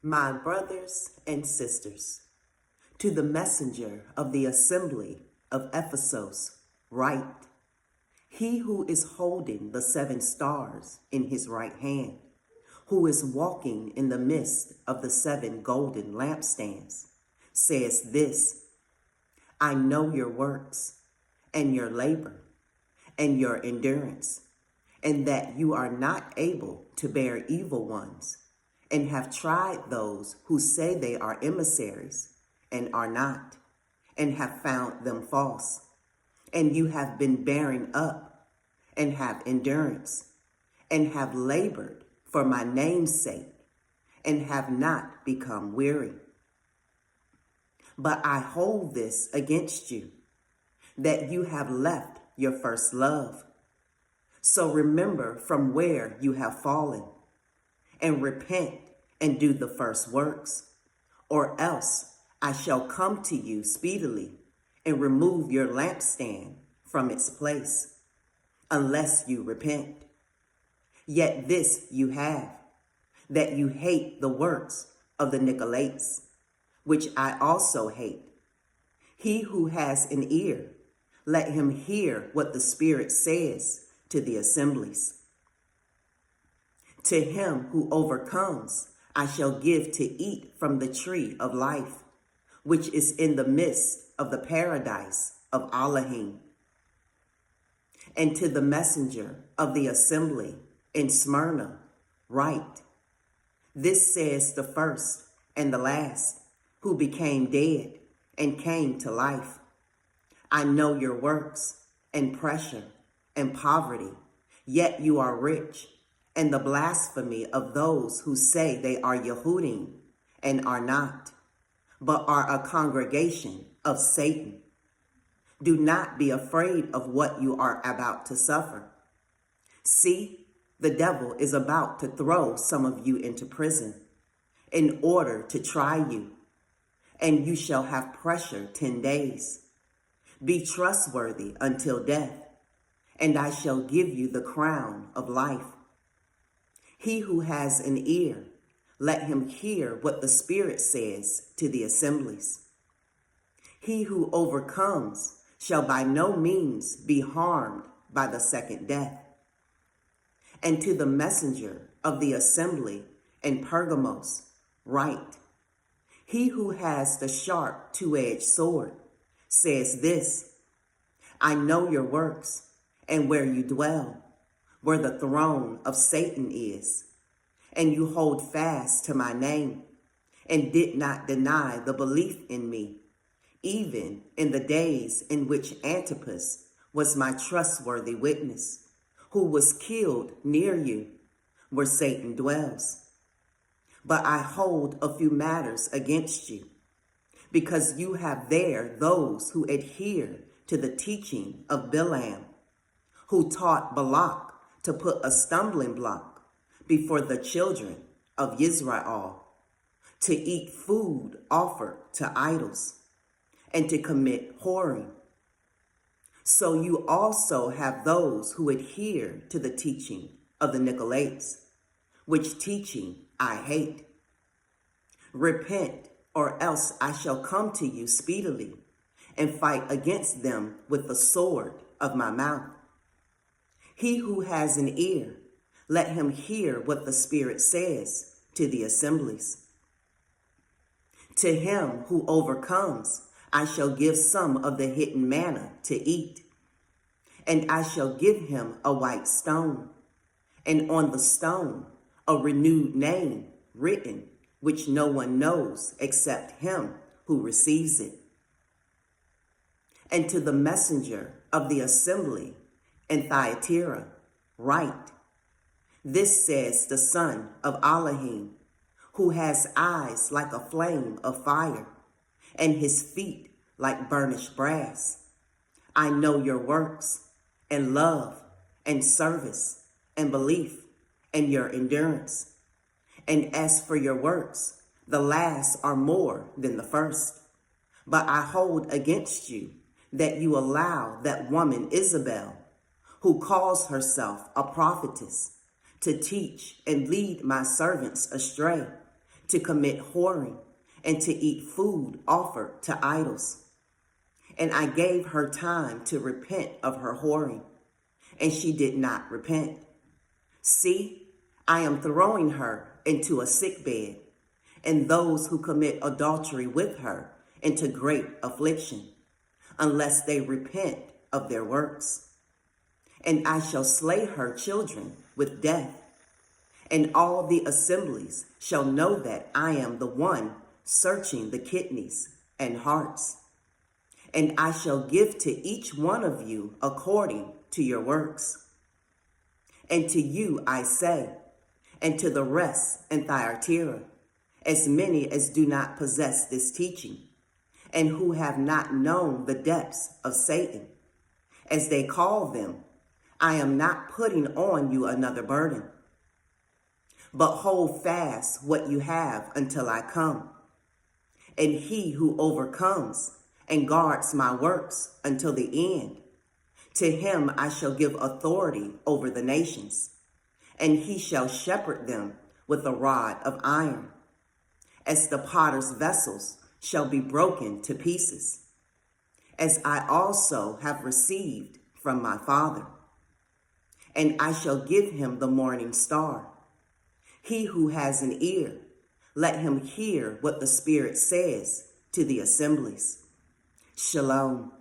My brothers and sisters, to the messenger of the assembly of Ephesus, write, he who is holding the 7 stars in his right hand, who is walking in the midst of the 7 golden lampstands, says this, I know your works and your labor and your endurance, and that you are not able to bear evil ones, and have tried those who say they are emissaries and are not, and have found them false. And you have been bearing up, and have endurance, and have labored for my name's sake, and have not become weary. But I hold this against you, that you have left your first love. So remember from where you have fallen, and repent and do the first works, or else I shall come to you speedily and remove your lampstand from its place, unless you repent. Yet this you have, that you hate the works of the Nicolaitans, which I also hate. He who has an ear, let him hear what the Spirit says to the assemblies. To him who overcomes, I shall give to eat from the tree of life, which is in the midst of the paradise of Elohim. And to the messenger of the assembly in Smyrna, write, this says the first and the last, who became dead and came to life. I know your works and pressure and poverty, yet you are rich, and the blasphemy of those who say they are Yehudim and are not, but are a congregation of Satan. Do not be afraid of what you are about to suffer. See, the devil is about to throw some of you into prison in order to try you, and you shall have pressure 10 days. Be trustworthy until death, and I shall give you the crown of life. He who has an ear, let him hear what the Spirit says to the assemblies. He who overcomes shall by no means be harmed by the second death. And to the messenger of the assembly in Pergamos, write, he who has the sharp 2-edged sword says this, I know your works and where you dwell, where the throne of Satan is, and you hold fast to my name, and did not deny the belief in me, even in the days in which Antipas was my trustworthy witness, who was killed near you, where Satan dwells. But I hold a few matters against you, because you have there those who adhere to the teaching of Bilam, who taught Balak to put a stumbling block before the children of Israel, to eat food offered to idols, and to commit whoring. So you also have those who adhere to the teaching of the Nicolaitans, which teaching I hate. Repent, or else I shall come to you speedily and fight against them with the sword of my mouth. He who has an ear, let him hear what the Spirit says to the assemblies. To him who overcomes, I shall give some of the hidden manna to eat, and I shall give him a white stone, and on the stone a renewed name written, which no one knows except him who receives it. And to the messenger of the assembly in Thyatira, write, this says the son of Elohim, who has eyes like a flame of fire, and his feet like burnished brass. I know your works, and love, and service, and belief, and your endurance. And as for your works, the last are more than the first. But I hold against you that you allow that woman Isabel, who calls herself a prophetess, to teach and lead my servants astray, to commit whoring, and to eat food offered to idols. And I gave her time to repent of her whoring, and she did not repent. See, I am throwing her into a sickbed, and those who commit adultery with her into great affliction, unless they repent of their works. And I shall slay her children with death, and all the assemblies shall know that I am the one searching the kidneys and hearts. And I shall give to each one of you according to your works. And to you I say, and to the rest in Thyatira, as many as do not possess this teaching, and who have not known the depths of Satan, as they call them, I am not putting on you another burden. But hold fast what you have until I come. And he who overcomes and guards my works until the end, to him I shall give authority over the nations, and he shall shepherd them with a rod of iron, as the potter's vessels shall be broken to pieces, as I also have received from my Father. And I shall give him the morning star. He who has an ear, let him hear what the Spirit says to the assemblies. Shalom.